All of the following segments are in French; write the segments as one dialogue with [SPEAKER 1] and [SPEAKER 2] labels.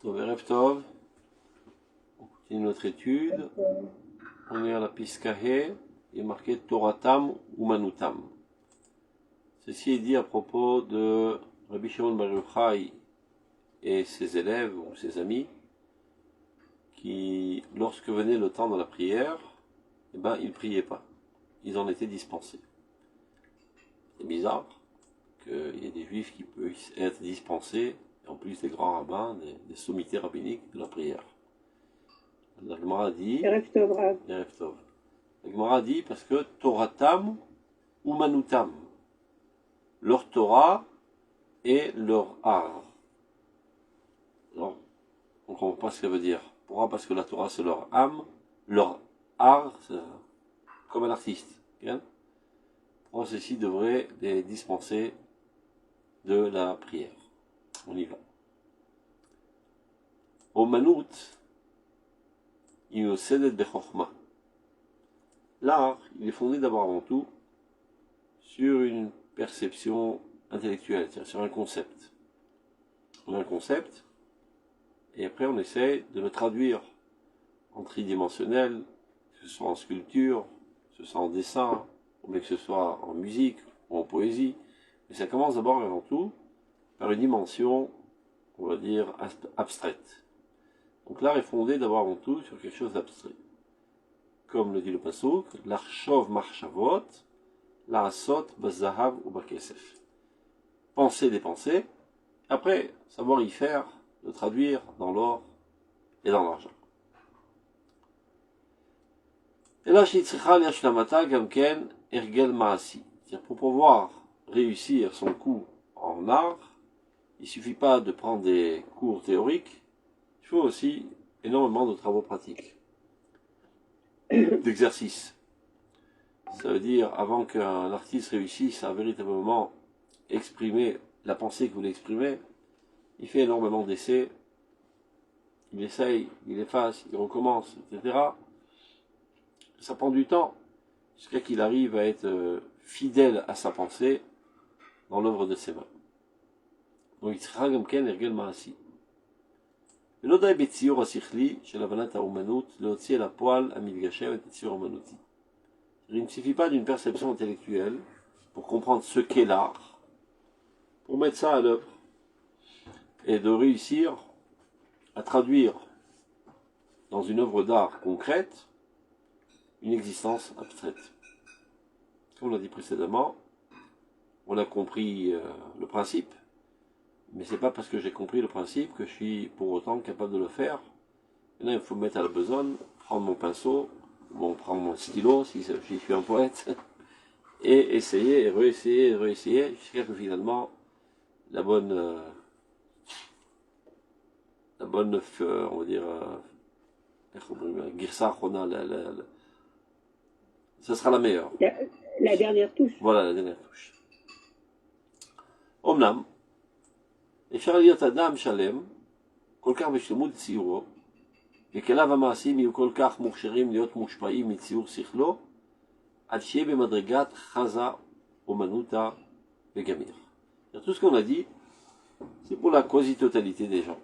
[SPEAKER 1] Tov Erev Tov. On continue notre étude. On est à la Piska He. Il est marqué Toratam ou Manutam. Ceci est dit à propos de Rabbi Shimon Bar Yochai et ses élèves ou ses amis qui, lorsque venait le temps de la prière, ils ne priaient pas. Ils en étaient dispensés. C'est bizarre qu'il y ait des juifs qui puissent être dispensés, en plus des grands rabbins, des sommités rabbiniques de la prière. La Gemara dit,
[SPEAKER 2] Erev Tov.
[SPEAKER 1] La Gemara dit parce que Toratam ou Manutam, leur Torah et leur art. Alors, on ne comprend pas ce que ça veut dire. Pourquoi? Parce que la Torah c'est leur âme, leur art, c'est comme un artiste. Pourquoi ceci devrait les dispenser de la prière? On y va. Au Manout, il nous cède de Chochma. L'art, il est fondé d'abord avant tout sur une perception intellectuelle, c'est-à-dire sur un concept. On a un concept, et après on essaie de le traduire en tridimensionnel, que ce soit en sculpture, que ce soit en dessin, ou bien que ce soit en musique ou en poésie. Mais ça commence d'abord et avant tout par une dimension, on va dire, abstraite. Donc l'art est fondé d'abord avant tout sur quelque chose d'abstrait. Comme le dit le Pasuk, l'Archov Marchavot, l'Asot Bazahav ou Bakesef. Penser des pensées, après savoir y faire, le traduire dans l'or et dans l'argent. Et là, Shitzrichal Yashlamata Gamken Ergel Maasi. C'est-à-dire pour pouvoir réussir son coup en art, il ne suffit pas de prendre des cours théoriques, il faut aussi énormément de travaux pratiques, d'exercices. Ça veut dire, avant qu'un artiste réussisse à véritablement exprimer la pensée qu'il voulait exprimer, il fait énormément d'essais, il essaye, il efface, il recommence, etc. Ça prend du temps, jusqu'à qu'il arrive à être fidèle à sa pensée dans l'œuvre de ses mains. Donc, il sera comme Ken Ergel Maasi. Il ne suffit pas d'une perception intellectuelle pour comprendre ce qu'est l'art, pour mettre ça à l'œuvre, et de réussir à traduire dans une œuvre d'art concrète une existence abstraite. Comme on l'a dit précédemment, on a compris le principe, mais c'est pas parce que j'ai compris le principe que je suis pour autant capable de le faire. Maintenant, il faut me mettre à la besogne, prendre mon pinceau, prendre mon stylo, si je suis un poète, et essayer, et réessayer, jusqu'à que finalement, la bonne, on va dire, Girsa Rona, ça sera la meilleure.
[SPEAKER 2] La dernière touche.
[SPEAKER 1] Voilà, la dernière touche. Omnam, אפשר להיות אדם שלם, כל כך בשלמות ציורו, וכליו המעשים יהיו כל כך מוכשרים להיות מושפעים מציור שכלו, עד שיהיה במדרגת חזה, אומנותה וגמיר. Tout ce qu'on a dit, c'est pour la quasi-totalité des gens.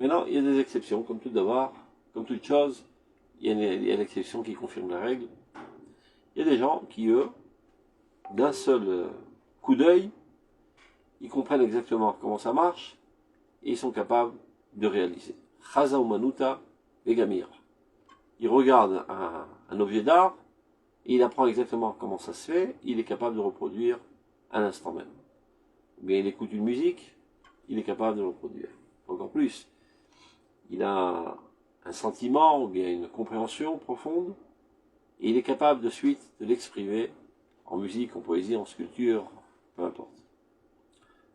[SPEAKER 1] Maintenant, il y a des exceptions, comme tout d'abord, comme toute chose, il y a l'exception qui confirme la règle. Il y a des gens qui, eux, d'un seul coup d'œil, ils comprennent exactement comment ça marche et ils sont capables de réaliser. Chaza ou manuta vegamir. Il regarde un objet d'art et il apprend exactement comment ça se fait, il est capable de reproduire à l'instant même. Ou bien il écoute une musique, il est capable de le reproduire. Encore plus, il a un sentiment ou bien une compréhension profonde et il est capable de suite de l'exprimer en musique, en poésie, en sculpture, peu importe.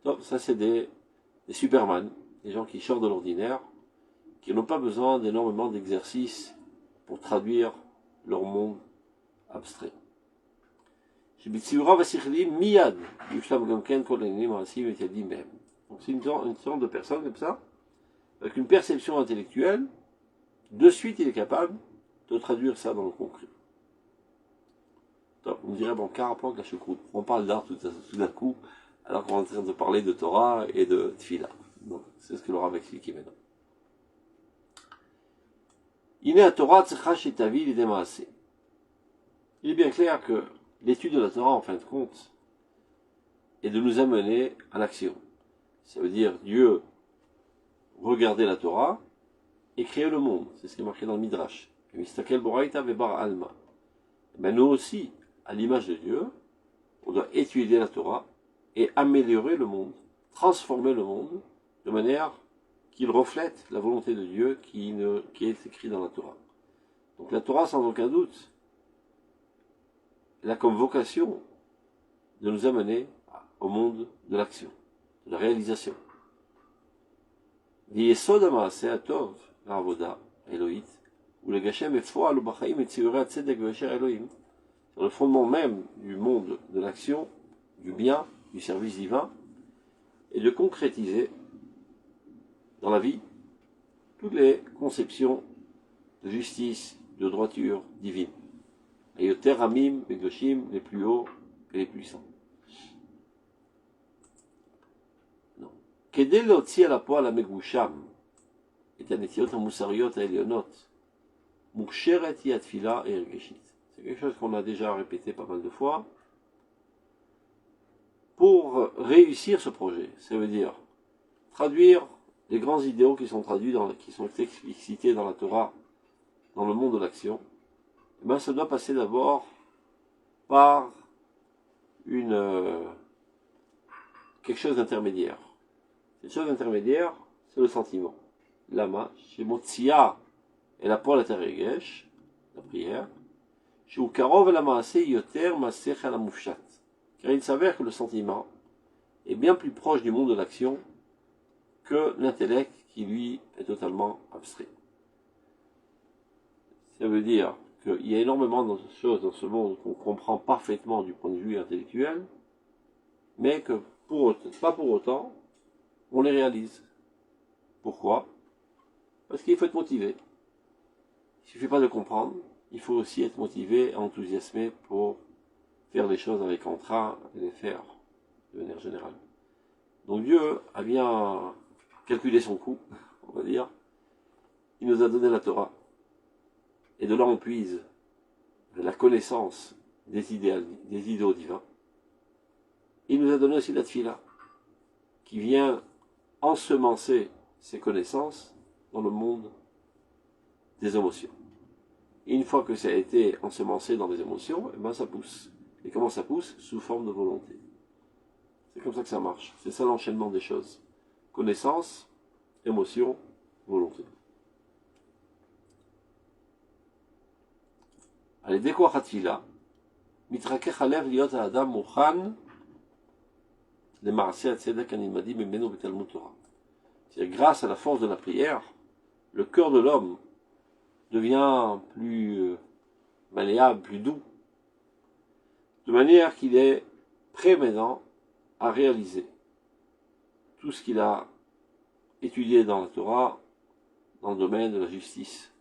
[SPEAKER 1] Donc, ça c'est des superman, des gens qui sortent de l'ordinaire, qui n'ont pas besoin d'énormément d'exercices pour traduire leur monde abstrait. Donc c'est une sorte de personne comme ça, avec une perception intellectuelle, de suite il est capable de traduire ça dans le concret. Donc, on dirait, bon, quel rapport avec la choucroute? On parle d'art tout d'un coup, alors qu'on est en train de parler de Torah et de Tfila. Donc, c'est ce que le Rav va expliquer maintenant. Il est bien clair que l'étude de la Torah, en fin de compte, est de nous amener à l'action. Ça veut dire Dieu regarder la Torah et créer le monde. C'est ce qui est marqué dans le Midrash. Mais nous aussi, à l'image de Dieu, on doit étudier la Torah et améliorer le monde, transformer le monde de manière qu'il reflète la volonté de Dieu qui est écrite dans la Torah. Donc la Torah, sans aucun doute, elle a comme vocation de nous amener au monde de l'action, de la réalisation. Yesod ha'maaseh hatov ha'avoda Elohit, où le Gashem est foal b'chaim et tzivurei hatzedek v'asher Elohim, sur le fondement même du monde de l'action, du bien, du service divin, et de concrétiser dans la vie toutes les conceptions de justice, de droiture divine. Et yoter hamim begoshim, les plus hauts et les puissants. כדי להוציא אל הפועל המגושם את הנטיות המוסריות העליונות, מוכשרת היא התפילה ההרגשית. C'est quelque chose qu'on a déjà répété pas mal de fois. Pour réussir ce projet, ça veut dire traduire les grands idéaux qui sont traduits, qui sont explicités dans la Torah, dans le monde de l'action, eh bien, ça doit passer d'abord par quelque chose d'intermédiaire. Cette chose intermédiaire, c'est le sentiment. Lama, chez Motsia et la Paul Ataregesh, la prière, chez Ukarov et la Maase Yoter Masech la Moufchat. Car il s'avère que le sentiment est bien plus proche du monde de l'action que l'intellect qui lui est totalement abstrait. Ça veut dire qu'il y a énormément de choses dans ce monde qu'on comprend parfaitement du point de vue intellectuel, mais que pas pour autant on les réalise. Pourquoi? Parce qu'il faut être motivé. Il ne suffit pas de comprendre, il faut aussi être motivé, enthousiasmé pour faire les choses avec entrain et les faire de manière générale. Donc Dieu a bien calculé son coût, on va dire. Il nous a donné la Torah. Et de là on puise la connaissance des idéaux divins. Il nous a donné aussi la Tfila, qui vient ensemencer ces connaissances dans le monde des émotions. Et une fois que ça a été ensemencé dans les émotions, eh ben ça pousse. Et comment ça pousse? Sous forme de volonté. C'est comme ça que ça marche. C'est ça l'enchaînement des choses. Connaissance, émotion, volonté. Allez, בכוח התפילה, מתרכך הלב להיות האדם מוכן למעשה הצדק הנלמדים ממנו בתלמוד תורה. C'est-à-dire, grâce à la force de la prière, le cœur de l'homme devient plus malléable, plus doux, de manière qu'il est prêt maintenant à réaliser tout ce qu'il a étudié dans la Torah, dans le domaine de la justice.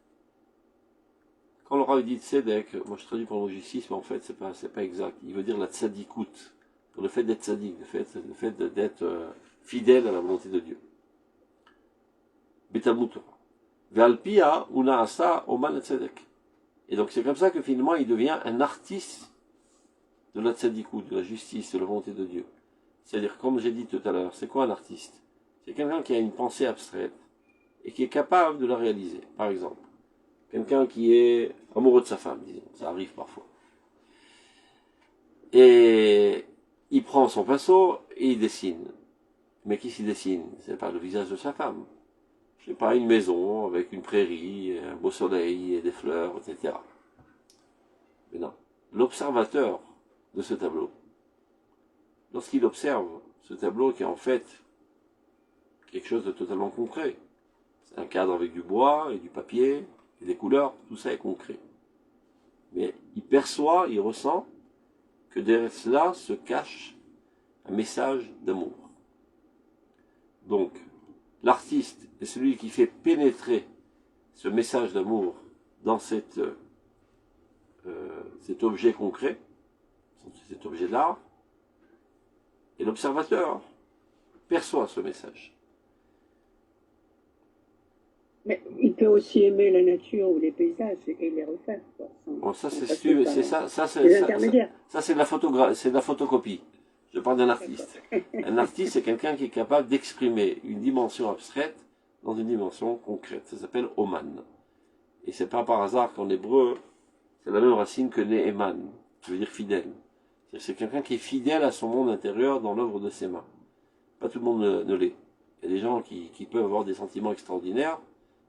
[SPEAKER 1] Quand le Rav dit tzedek, moi je traduis par le mot justice, mais en fait c'est pas exact. Il veut dire la tzadikout, le fait d'être tzadik, le fait d'être fidèle à la volonté de Dieu. Betalmud Torah. Ve'alpia unaasa oman tzedek. Et donc c'est comme ça que finalement il devient un artiste de la tzadikout, de la justice, de la volonté de Dieu. C'est-à-dire, comme j'ai dit tout à l'heure, c'est quoi un artiste? C'est quelqu'un qui a une pensée abstraite et qui est capable de la réaliser. Par exemple, quelqu'un qui est amoureux de sa femme, disons, ça arrive parfois. Et il prend son pinceau et il dessine. Mais qui s'y dessine? C'est pas le visage de sa femme. C'est pas une maison avec une prairie, un beau soleil et des fleurs, etc. Mais non. L'observateur de ce tableau, lorsqu'il observe ce tableau qui est en fait quelque chose de totalement concret, c'est un cadre avec du bois et du papier et des couleurs, tout ça est concret. Mais il perçoit, il ressent que derrière cela se cache un message d'amour. Donc, l'artiste est celui qui fait pénétrer ce message d'amour dans cet objet concret, cet objet d'art, et l'observateur perçoit ce message.
[SPEAKER 2] Mais il peut aussi aimer la nature ou les paysages et les refaire. Quoi,
[SPEAKER 1] Bon, ça,
[SPEAKER 2] sans
[SPEAKER 1] c'est
[SPEAKER 2] passer par les intermédiaires.
[SPEAKER 1] ça, c'est de la c'est de la photocopie. Je parle d'un artiste. Un artiste, c'est quelqu'un qui est capable d'exprimer une dimension abstraite dans une dimension concrète. Ça s'appelle Oman. Et c'est pas par hasard qu'en hébreu, c'est la même racine que Ne'eman, qui veut dire fidèle. C'est quelqu'un qui est fidèle à son monde intérieur dans l'œuvre de ses mains. Pas tout le monde ne l'est. Il y a des gens qui peuvent avoir des sentiments extraordinaires,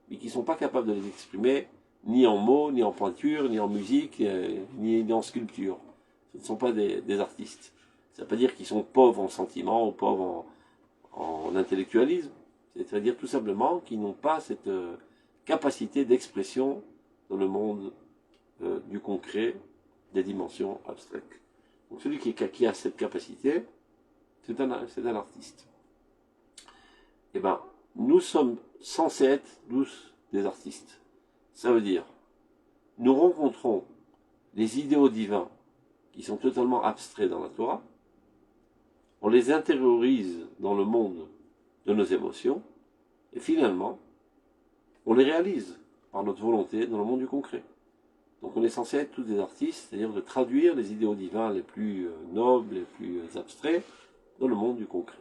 [SPEAKER 1] mais qui ne sont pas capables de les exprimer, ni en mots, ni en peinture, ni en musique, ni en sculpture. Ce ne sont pas des artistes. Ça ne veut pas dire qu'ils sont pauvres en sentiments ou pauvres en intellectualisme. C'est-à-dire tout simplement qu'ils n'ont pas cette capacité d'expression dans le monde du concret, des dimensions abstraites. Donc celui qui a cette capacité, c'est un artiste. Eh bien, nous sommes censés être tous des artistes. Ça veut dire, nous rencontrons les idéaux divins qui sont totalement abstraits dans la Torah, on les intériorise dans le monde de nos émotions, et finalement, on les réalise par notre volonté dans le monde du concret. Donc on est censé être tous des artistes, c'est-à-dire de traduire les idéaux divins les plus nobles, les plus abstraits, dans le monde du concret.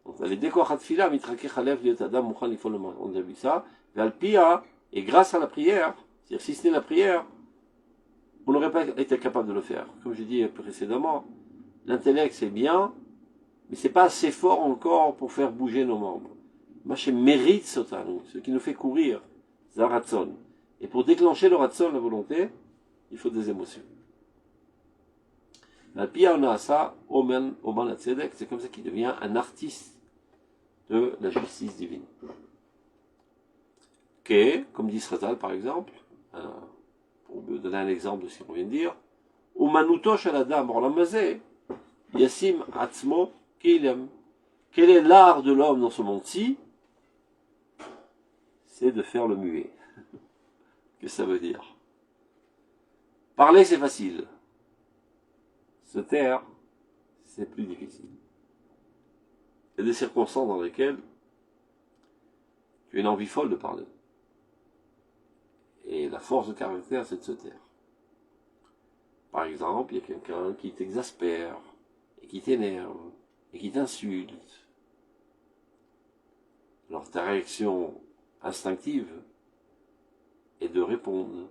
[SPEAKER 1] Donc, les décors fila, mitrakech alev liot adam mukhan lifol le monde. On a vu ça. Valpia, et grâce à la prière, c'est-à-dire si c'était la prière, on n'aurait pas été capable de le faire. Comme j'ai dit précédemment, l'intellect c'est bien, mais c'est pas assez fort encore pour faire bouger nos membres. Maché mérite sotanu, ce qui nous fait courir, c'est un ratson. Et pour déclencher le ratson, la volonté, il faut des émotions. Valpia on a ça, oman atzedek, c'est comme ça qu'il devient un artiste de la justice divine. Comme dit Sratal par exemple, pour me donner un exemple de ce qu'on vient de dire, Umanuto shel adam olamazé, yasim atzmo keilem. Quel est l'art de l'homme dans ce monde-ci? C'est de faire le muet. Qu'est-ce que ça veut dire? Parler, c'est facile. Se taire, c'est plus difficile. Il y a des circonstances dans lesquelles tu as une envie folle de parler. Et la force de caractère, c'est de se taire. Par exemple, il y a quelqu'un qui t'exaspère, et qui t'énerve, et qui t'insulte. Alors ta réaction instinctive est de répondre,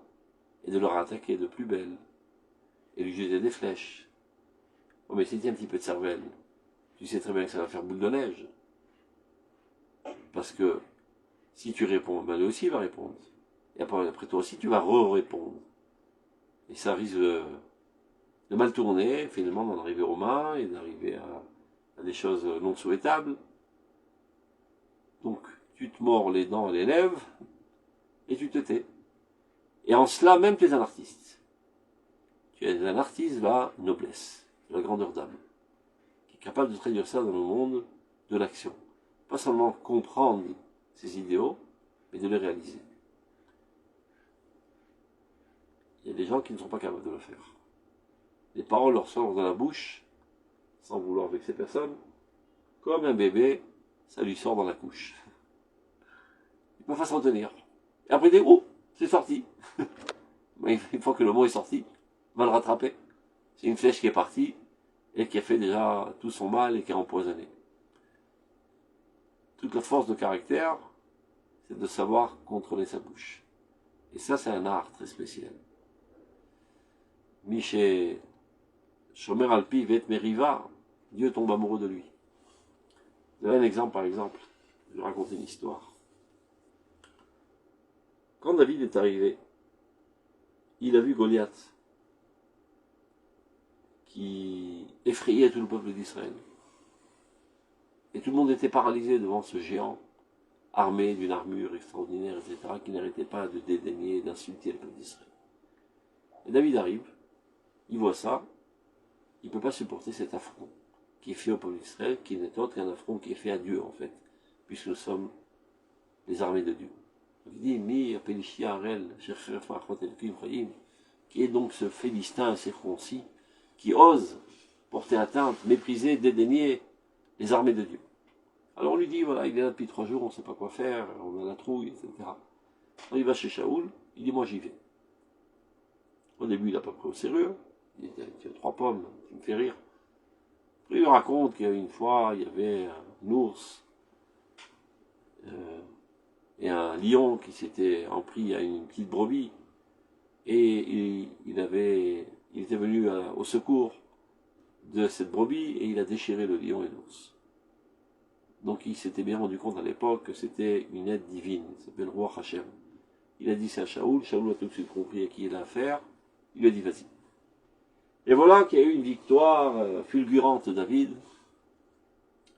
[SPEAKER 1] et de leur attaquer de plus belle, et lui jeter des flèches. Oh mais si tu as un petit peu de cervelle, tu sais très bien que ça va faire boule de neige. Parce que si tu réponds, ben lui aussi va répondre. Et après toi aussi, tu vas répondre. Et ça risque de mal tourner, finalement, d'en arriver aux mains et d'arriver à des choses non souhaitables. Donc, tu te mords les dents et les lèvres et tu te tais. Et en cela, même tu es un artiste. Tu es un artiste de la noblesse, de la grandeur d'âme, qui est capable de traduire ça dans le monde de l'action. Pas seulement comprendre ses idéaux, mais de les réaliser. Il y a des gens qui ne sont pas capables de le faire. Les paroles leur sortent de la bouche, sans vouloir vexer personne, comme un bébé, ça lui sort dans la couche. Il ne peut pas s'en tenir. Et après il dit, oh, c'est sorti. Mais une fois que le mot est sorti, il va le rattraper. C'est une flèche qui est partie, et qui a fait déjà tout son mal et qui a empoisonné. Toute la force de caractère, c'est de savoir contrôler sa bouche. Et ça, c'est un art très spécial. Miché Shomer Alpi Vet Meriva, Dieu tombe amoureux de lui. Vous avez un exemple, par exemple. Je vais raconter une histoire. Quand David est arrivé, il a vu Goliath, qui effrayait tout le peuple d'Israël. Et tout le monde était paralysé devant ce géant, armé d'une armure extraordinaire, etc., qui n'arrêtait pas de dédaigner et d'insulter le peuple d'Israël. Et David arrive, il voit ça, il ne peut pas supporter cet affront qui est fait au peuple d'Israël, qui n'est autre qu'un affront qui est fait à Dieu, en fait, puisque nous sommes les armées de Dieu. Il dit, Mi Apelishia Arel, qui est donc ce Philistin incirconcis, qui ose porter atteinte, mépriser, dédaigner les armées de Dieu. Alors on lui dit, voilà, il est là depuis 3 jours, on ne sait pas quoi faire, on a la trouille, etc. Alors il va chez Shaoul, il dit, moi j'y vais. Au début, il n'a pas pris au sérieux, il dit, tu as 3 pommes, tu me fais rire. Après, il lui raconte qu'une fois, il y avait un ours et un lion qui s'étaient en pris à une petite brebis, et il était venu au secours de cette brebis, et il a déchiré le lion et l'ours. Donc il s'était bien rendu compte à l'époque que c'était une aide divine, il s'appelle Roi Hachem. Il a dit ça à Shaoul, Shaoul a tout de suite compris à qui il a affaire, il lui a dit vas-y. Et voilà qu'il y a eu une victoire fulgurante de David,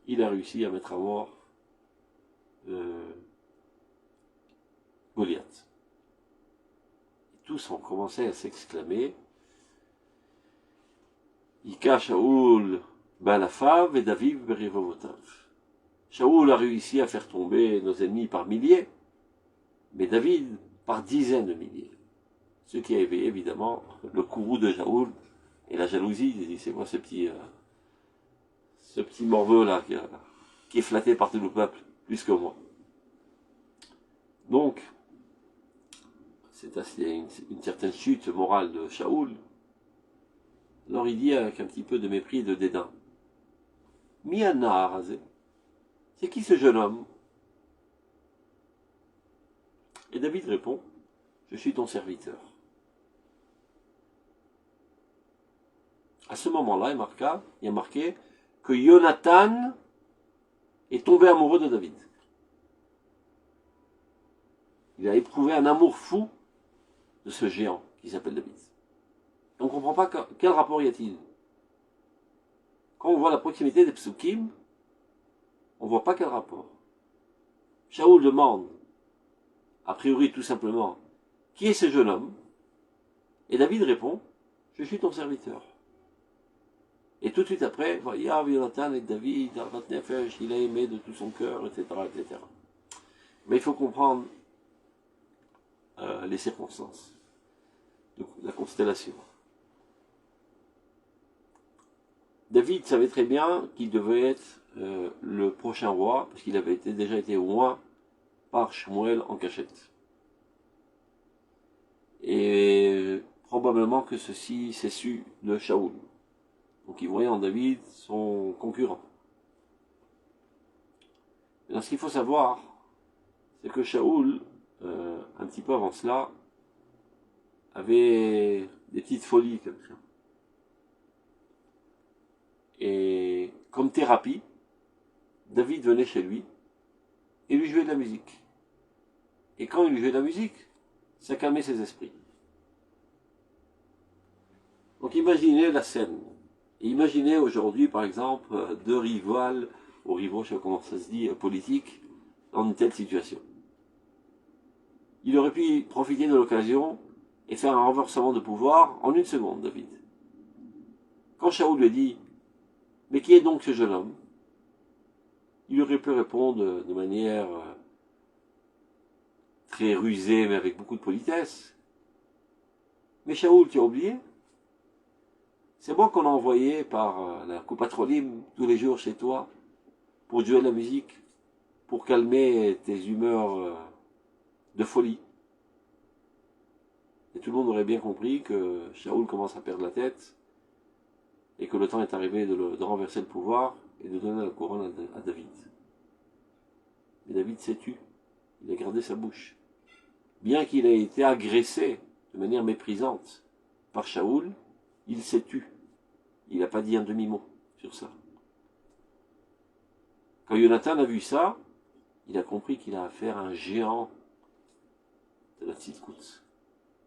[SPEAKER 1] il a réussi à mettre à mort Goliath. Et tous ont commencé à s'exclamer, Ika Shaoul Balafav et David Berivovotav. Shaoul a réussi à faire tomber nos ennemis par milliers, mais David par dizaines de milliers. Ce qui a éveillé évidemment le courroux de Shaoul et la jalousie. Il dit, c'est moi ce petit morveux là qui est flatté par tout le peuple, plus que moi. Donc, c'est une certaine chute morale de Shaoul. Alors il dit avec un petit peu de mépris et de dédain, Miana Harazé, c'est qui ce jeune homme? Et David répond, je suis ton serviteur. À ce moment-là, il y a marqué que Jonathan est tombé amoureux de David. Il a éprouvé un amour fou de ce géant qui s'appelle David. On ne comprend pas quel rapport y a-t-il. Quand on voit la proximité des psukim, on ne voit pas quel rapport. Shaoul demande, a priori tout simplement, qui est ce jeune homme? Et David répond, je suis ton serviteur. Et tout de suite après, Yav, Jonathan et David, il a aimé de tout son cœur, etc., etc. Mais il faut comprendre les circonstances, la constellation. David savait très bien qu'il devait être le prochain roi, parce qu'il avait déjà été roi par Shmuel en cachette. Et probablement que ceci s'est su de Shaoul. Donc il voyait en David son concurrent. Mais ce qu'il faut savoir, c'est que Shaoul, un petit peu avant cela, avait des petites folies comme ça. Et comme thérapie, David venait chez lui et lui jouait de la musique. Et quand il lui jouait de la musique, ça calmait ses esprits. Donc imaginez la scène. Et imaginez aujourd'hui, par exemple, deux rivaux, je sais pas comment ça se dit, politiques, dans une telle situation. Il aurait pu profiter de l'occasion et faire un renversement de pouvoir en une seconde, David. Quand Shaoul lui a dit, mais qui est donc ce jeune homme? Il aurait pu répondre de manière très rusée, mais avec beaucoup de politesse. Mais Shaoul, tu as oublié? C'est moi qu'on a envoyé par la Coupatrolim tous les jours chez toi pour jouer de la musique, pour calmer tes humeurs de folie. Et tout le monde aurait bien compris que Shaoul commence à perdre la tête et que le temps est arrivé de renverser le pouvoir et de donner la couronne à David. Mais David s'est tu, il a gardé sa bouche. Bien qu'il ait été agressé de manière méprisante par Shaoul, il s'est tu. Il n'a pas dit un demi-mot sur ça. Quand Jonathan a vu ça, il a compris qu'il a affaire à un géant de la Tzidkout.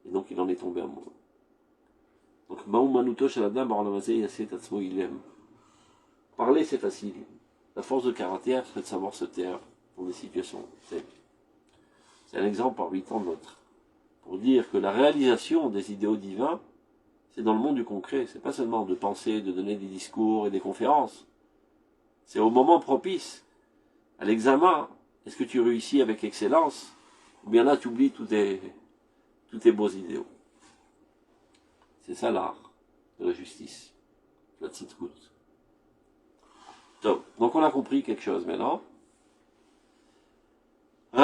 [SPEAKER 1] Et donc il en est tombé amoureux. Donc parler c'est facile. La force de caractère c'est de savoir se taire pour des situations. C'est un exemple parmi tant d'autres. Pour dire que la réalisation des idéaux divins, c'est dans le monde du concret. C'est pas seulement de penser, de donner des discours et des conférences. C'est au moment propice, à l'examen. Est-ce que tu réussis avec excellence? Ou bien là, tu oublies tous tes beaux idéaux. C'est ça l'art de la justice, la tzidkout. Donc on a compris quelque chose maintenant.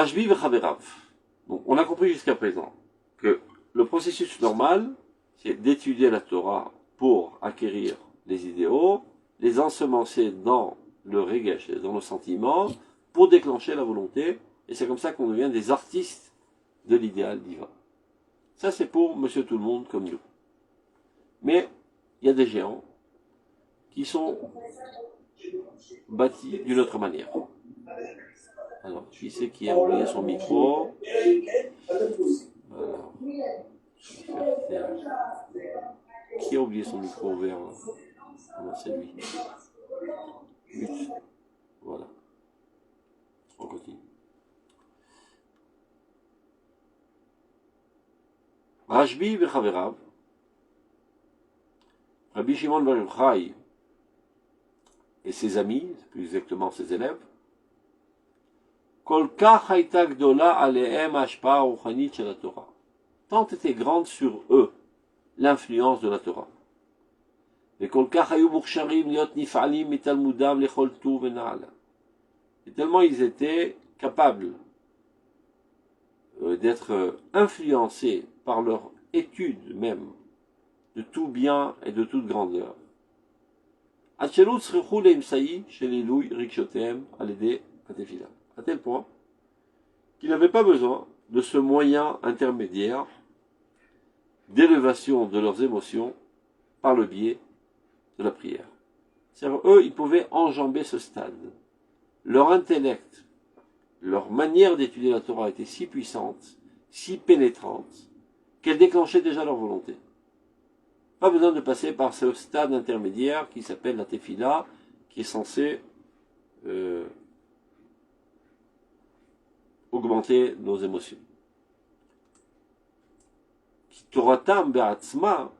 [SPEAKER 1] Rajbi v'chaverav. Donc, on a compris jusqu'à présent que le processus normal, c'est d'étudier la Torah pour acquérir les idéaux, les ensemencer dans le regesh, dans le sentiment, pour déclencher la volonté, et c'est comme ça qu'on devient des artistes de l'idéal divin. Ça, c'est pour monsieur tout le monde comme nous. Mais, il y a des géants qui sont bâtis d'une autre manière. Alors, qui c'est qui a oublié son micro? Alors, qui a oublié son micro ouvert? Non, c'est lui. Mute. Voilà. On continue. Rajbi v'chaverav, Rabbi Shimon bar Yochai et ses amis, plus exactement ses élèves, Kol kach hayta gdola alehem hashpa'a ruchanit shel haTorah. Tant était grande sur eux l'influence de la Torah. Vekol kach hayu muksharim liot nif'alim mitalmudam lechol tuv v'na'ala. Et tellement ils étaient capables d'être influencés par leur étude même de tout bien et de toute grandeur. À tel point qu'ils n'avaient pas besoin de ce moyen intermédiaire d'élévation de leurs émotions par le biais de la prière. C'est-à-dire, eux, ils pouvaient enjamber ce stade. Leur intellect, leur manière d'étudier la Torah était si puissante, si pénétrante, qu'elle déclenchait déjà leur volonté. Pas besoin de passer par ce stade intermédiaire qui s'appelle la tefila, qui est censé augmenter nos émotions. Toratam be'atzma,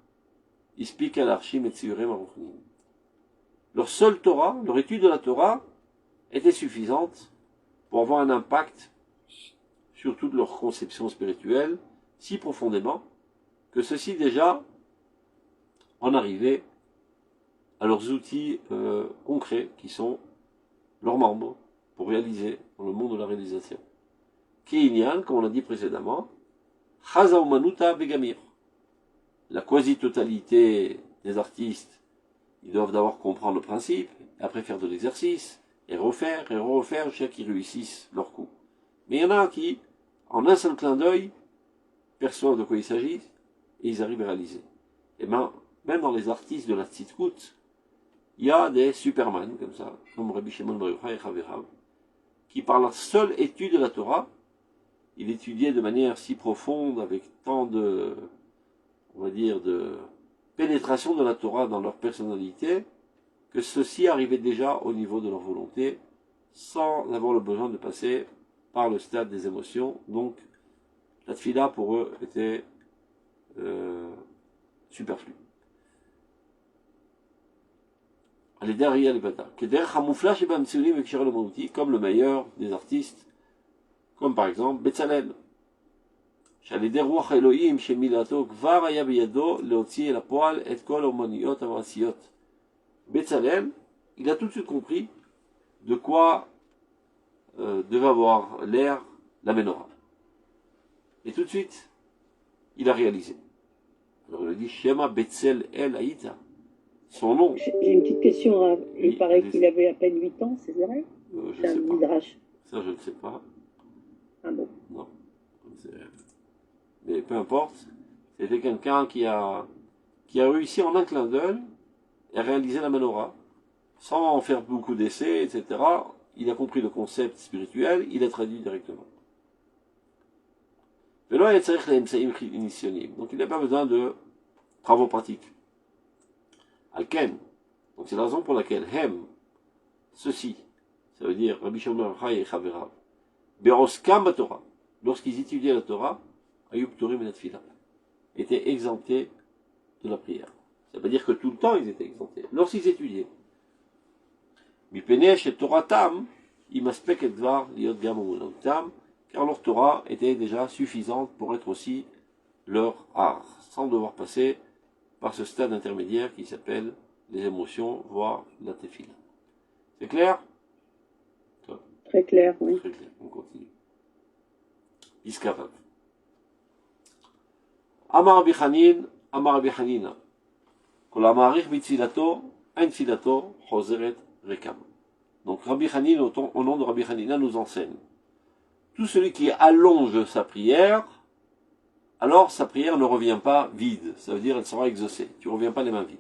[SPEAKER 1] ispik al-arshim et tsiurem aruchnim. Leur seule Torah, leur étude de la Torah, était suffisante pour avoir un impact sur toute leur conception spirituelle, si profondément, que ceux-ci déjà en arrivaient à leurs outils concrets, qui sont leurs membres, pour réaliser dans le monde de la réalisation. Ki'inyan, comme on l'a dit précédemment, Chaza umanuta begamir. La quasi-totalité des artistes, ils doivent d'abord comprendre le principe, après faire de l'exercice, et refaire, jusqu'à qu'ils réussissent leur coup. Mais il y en a qui, en un seul clin d'œil, perçoivent de quoi il s'agit, et ils arrivent à réaliser. Et bien, même dans les artistes de la tzidkut, il y a des superman, comme ça, comme Rabbi Shimon bar Yochai et Chaverav, qui par la seule étude de la Torah, il étudiait de manière si profonde, avec tant de, on va dire, de pénétration de la Torah dans leur personnalité, que ceux-ci arrivaient déjà au niveau de leur volonté, sans avoir le besoin de passer par le stade des émotions. Donc, la tfila pour eux était superflue. Comme le meilleur des artistes, comme par exemple Betzalel. Betzalel, il a tout de suite compris de quoi devait avoir l'air la menorah. Et tout de suite, il a réalisé. Alors il a dit Shema Betzel El Haïta. Son nom.
[SPEAKER 2] J'ai une petite question, Rav. Il paraît qu'il avait à peine 8 ans, c'est vrai?
[SPEAKER 1] Je ne sais pas.
[SPEAKER 2] Midrash.
[SPEAKER 1] Ça, je ne sais pas.
[SPEAKER 2] Ah bon?
[SPEAKER 1] Non. Mais peu importe. C'était quelqu'un qui a réussi en un clin d'œil à réaliser la menorah. Sans en faire beaucoup d'essais, etc. Il a compris le concept spirituel, il a traduit directement. Donc il n'a pas besoin de travaux pratiques. Alken. Donc c'est la raison pour laquelle Hem, ceci, ça veut dire Rabbi Shimon bar Yochai et Chaverav, Be'oskam b'Torah, lorsqu'ils étudiaient la Torah, Ayub Torim et Tfila, étaient exemptés de la prière. Ça veut pas dire que tout le temps ils étaient exemptés. Lorsqu'ils étudiaient, Mipenesh et Torah Tam, Imaspek et Dvar, Liot Gam Tam, car leur Torah était déjà suffisante pour être aussi leur art, sans devoir passer par ce stade intermédiaire qui s'appelle les émotions, voire la tefila. C'est clair?
[SPEAKER 2] Très clair, oui.
[SPEAKER 1] Très clair, on continue. Iskavav. Amar Rabbi Chanin, Amar Rabbi Chanina. Kol hamarich bitfilato, ein tfilato, choseret rekam. Donc Rabbi Chanin, au nom de Rabbi Chanina, nous enseigne. Tout celui qui allonge sa prière, alors sa prière ne revient pas vide. Ça veut dire qu'elle sera exaucée. Tu ne reviens pas les mains vides.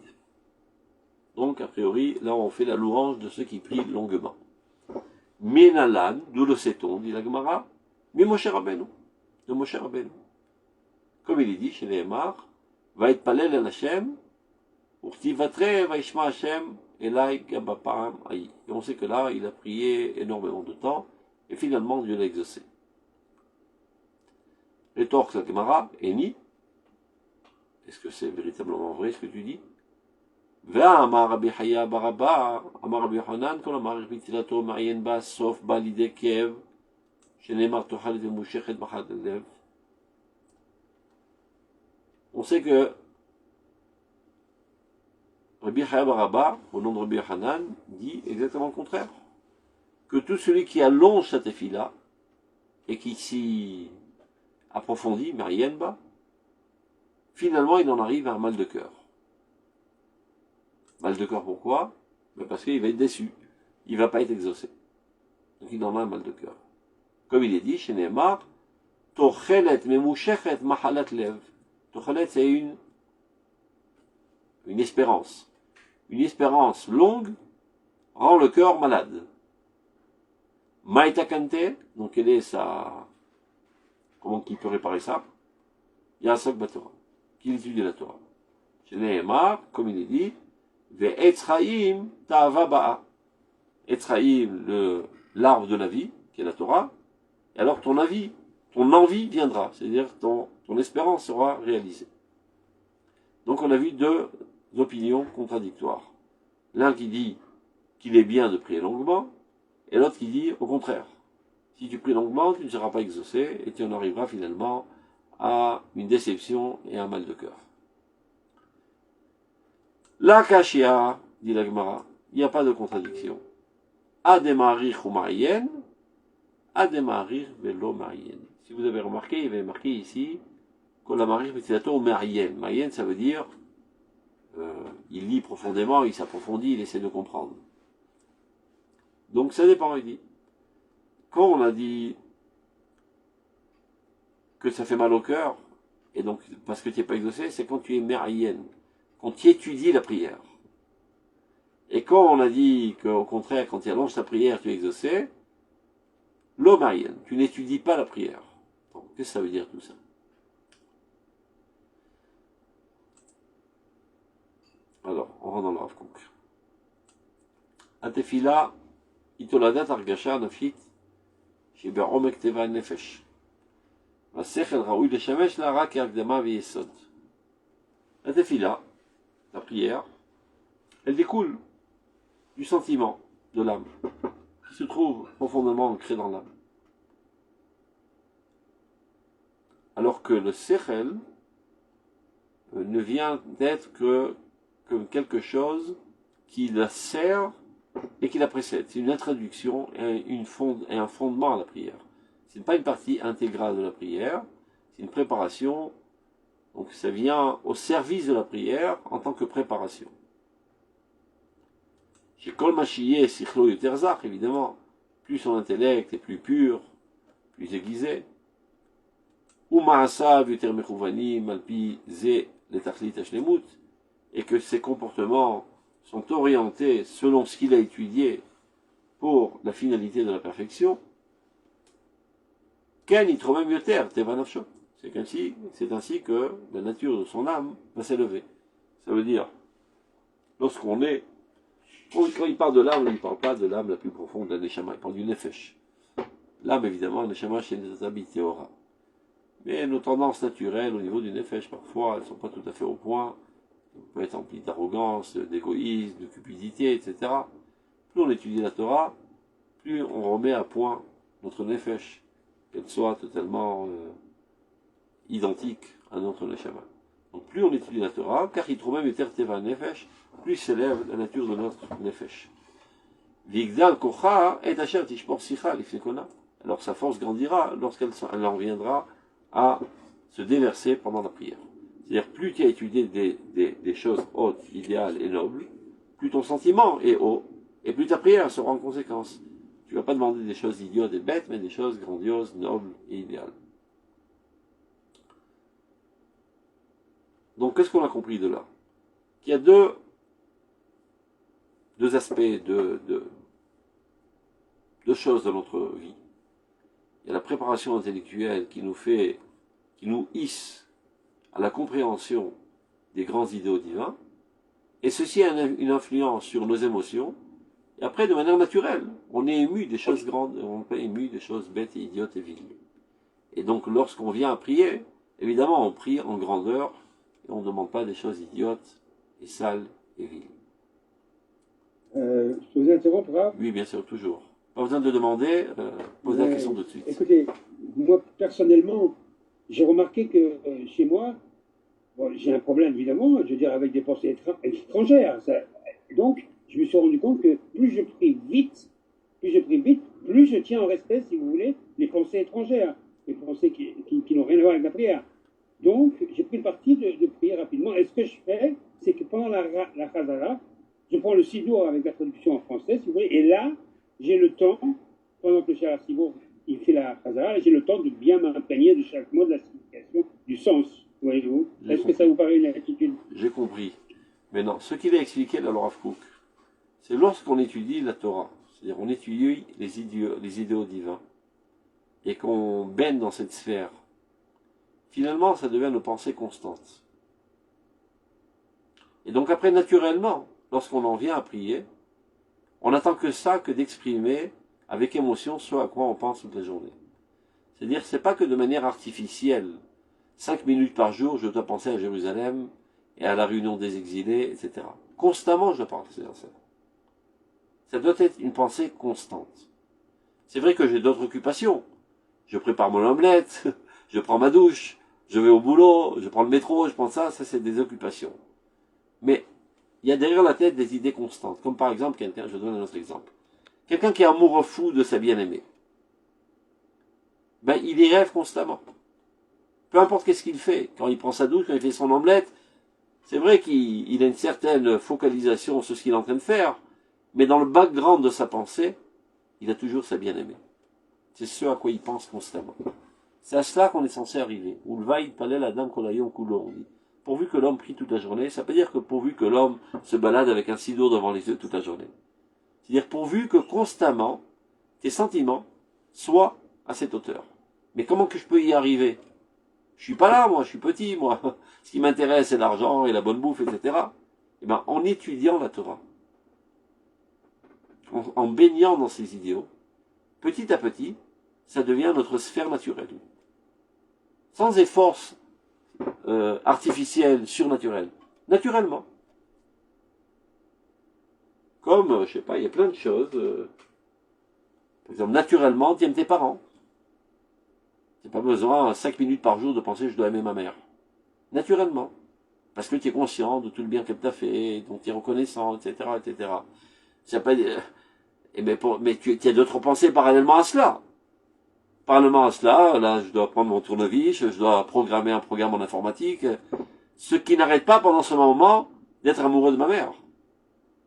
[SPEAKER 1] Donc, a priori, là on fait la louange de ceux qui prient longuement. Menalan, d'où le sait-on, dit la Gemara, mais Moshe Rabbeinu, de Moshe Rabbeinu. Comme il est dit chez les Emar, va être palel el Hashem, urtivatre va ishma Hashem, elai gabapam aï. Et on sait que là, il a prié énormément de temps, et finalement Dieu l'a exaucé. Rétorque la Gemara, Eni, est-ce que c'est véritablement vrai ce que tu dis? ואמר רבי חיה ברבה, אמר רבי יוחנן, כל המעריך בתפילתו מעיין בה, סוף בא לידי כאב, שנאמר תאכלת ומושכת מחלת הלב. On sait que Rabbi Chaya Baraba, au nom de Rabbi Yochanan, dit exactement le contraire. Que tout celui qui allonge sa tefila et qui s'y approfondit, Marienne Ba, finalement il en arrive à un mal de cœur. Mal de cœur pourquoi? Parce qu'il va être déçu. Il ne va pas être exaucé. Donc il en a un mal de cœur. Comme il est dit chez Neymar, Tochelet memushechet mahalat lev. Tochelet c'est une espérance. Une espérance longue rend le cœur malade. Maïtakante, donc quelle est sa... Comment qui peut réparer ça? Il y a un soc Torah, qui étudie la Torah. Chez Neymar, comme il est dit, Ve'etzraïm ta'ava ba'a. Etzraïm, l'arbre de la vie, qui est la Torah, et alors ton envie viendra, c'est-à-dire ton espérance sera réalisée. Donc on a vu deux opinions contradictoires. L'un qui dit qu'il est bien de prier longuement, et l'autre qui dit au contraire. Si tu pries longuement, tu ne seras pas exaucé, et tu en arriveras finalement à une déception et un mal de cœur. La kashia, dit la Gemara, il n'y a pas de contradiction. Ademarir ou marien, ademarir velo marien. Si vous avez remarqué, il y avait marqué ici que la marir vetilato marien. Marien, ça veut dire il lit profondément, il s'approfondit, il essaie de comprendre. Donc ça dépend, il dit. Quand on a dit que ça fait mal au cœur, et donc parce que tu n'es pas exaucé, c'est quand tu es marien. Quand tu étudies la prière. Et quand on a dit qu'au contraire, quand tu allonges ta prière, tu es exaucé, l'omarienne, tu n'étudies pas la prière. Bon, qu'est-ce que ça veut dire tout ça? Alors, on rentre dans le Rav Kook. Atefila, itoladat argasha nafit, shebe'omek teva nefesh. Vasechel raoui leshamesh la rak akdama v'yesod. Atefila, la prière, elle découle du sentiment de l'âme, qui se trouve profondément ancré dans l'âme. Alors que le sechel ne vient d'être que quelque chose qui la sert et qui la précède. C'est une introduction et un fondement à la prière. Ce n'est pas une partie intégrale de la prière, c'est une préparation. Donc ça vient au service de la prière en tant que préparation. Chez Kol Machiyeh Sichlo Yuterzach, évidemment, plus son intellect est plus pur, plus aiguisé. Ou Ma'asav Yuter Mechuvani Malpi Ze Letachlit Hashlemut, et que ses comportements sont orientés selon ce qu'il a étudié pour la finalité de la perfection. Ken Yitromem Yuter Teva Nafsho. C'est ainsi que la nature de son âme va s'élever. Ça veut dire, lorsqu'on est, quand il parle de l'âme, il ne parle pas de l'âme la plus profonde d'un neshama, il parle du nefesh. L'âme, évidemment, le neshama chez les habiteurs. Mais nos tendances naturelles au niveau du nefesh, parfois, elles ne sont pas tout à fait au point. On peut être empli d'arrogance, d'égoïsme, de cupidité, etc. Plus on étudie la Torah, plus on remet à point notre nefesh, qu'elle soit totalement identique à notre neshama. Donc plus on étudie la Torah, car il trouve même Eter Teva Nefesh, plus s'élève la nature de notre nefesh. Vigdal Kocha et Asher Tishpor Sicha Lifnekona. alors sa force grandira lorsqu'elle en viendra à se déverser pendant la prière. C'est-à-dire, plus tu as étudié des choses hautes, idéales et nobles, plus ton sentiment est haut, et plus ta prière sera en conséquence. Tu ne vas pas demander des choses idiotes et bêtes, mais des choses grandioses, nobles et idéales. Donc, qu'est-ce qu'on a compris de là? Qu'il y a deux aspects, deux choses dans notre vie. Il y a la préparation intellectuelle qui nous hisse à la compréhension des grands idéaux divins, et ceci a une influence sur nos émotions, et après, de manière naturelle, on est ému des choses grandes, on est ému des choses bêtes et idiotes et viles. Et donc, lorsqu'on vient à prier, évidemment, on prie en grandeur, et on ne demande pas des choses idiotes et sales et viles.
[SPEAKER 3] Je vous interromps, Rav?
[SPEAKER 1] Oui, bien sûr, toujours. Pas besoin de demander, posez la question tout de suite.
[SPEAKER 3] Écoutez, moi, personnellement, j'ai remarqué que chez moi, bon, j'ai un problème, évidemment, je veux dire, avec des pensées étrangères. Donc, je me suis rendu compte que plus je prie vite, plus je tiens en respect, si vous voulez, les pensées étrangères, les pensées qui n'ont rien à voir avec la prière. Donc, j'ai pris le parti de prier rapidement. Et ce que je fais, c'est que pendant la Chazara, je prends le Sidour avec la traduction en français, si vous voulez, et là, j'ai le temps, pendant que le Shara Sibour, il fait la Chazara, j'ai le temps de bien m'imprégner de chaque mot, de la signification, du sens, voyez-vous. Est-ce que ça vous paraît une attitude?
[SPEAKER 1] J'ai compris. Mais non, ce qu'il a expliqué dans le Rav Kook, c'est lorsqu'on étudie la Torah, c'est-à-dire on étudie les idéaux divins, et qu'on baigne dans cette sphère, finalement, ça devient nos pensées constantes. Et donc après, naturellement, lorsqu'on en vient à prier, on n'attend que ça, que d'exprimer avec émotion ce à quoi on pense toute la journée. C'est-à-dire, c'est pas que de manière artificielle, 5 minutes par jour, je dois penser à Jérusalem et à la réunion des exilés, etc. Constamment, je dois penser à ça. Ça doit être une pensée constante. C'est vrai que j'ai d'autres occupations. Je prépare mon omelette, je prends ma douche, je vais au boulot, je prends le métro, je prends ça c'est des occupations. Mais il y a derrière la tête des idées constantes. Comme par exemple, quelqu'un, je donne un autre exemple. Quelqu'un qui est amoureux fou de sa bien-aimée. Ben, il y rêve constamment. Peu importe qu'est-ce qu'il fait. Quand il prend sa douche, quand il fait son omelette, c'est vrai qu'il a une certaine focalisation sur ce qu'il est en train de faire, mais dans le background de sa pensée, il a toujours sa bien-aimée. C'est ce à quoi il pense constamment. C'est à cela qu'on est censé arriver. Ou le vaïd palel adam kolayon kulo, on dit. Pourvu que l'homme prie toute la journée, ça veut dire que pourvu que l'homme se balade avec un sidour devant les yeux toute la journée. C'est-à-dire pourvu que constamment, tes sentiments soient à cette hauteur. Mais comment que je peux y arriver? Je suis pas là, moi, je suis petit, moi. Ce qui m'intéresse, c'est l'argent et la bonne bouffe, etc. Eh ben, en étudiant la Torah, en baignant dans ces idéaux, petit à petit, ça devient notre sphère naturelle. Sans effort artificiel, surnaturel. Naturellement. Comme, je sais pas, il y a plein de choses. Par exemple, naturellement, tu aimes tes parents. Tu n'as pas besoin, 5 minutes par jour, de penser je dois aimer ma mère. Naturellement. Parce que tu es conscient de tout le bien qu'elle t'a fait, dont tu es reconnaissant, etc., etc. Ça pas, mais tu as d'autres pensées parallèlement à cela. Parallèlement à cela, là, je dois prendre mon tournevis, je dois programmer un programme en informatique, ce qui n'arrête pas pendant ce moment d'être amoureux de ma mère.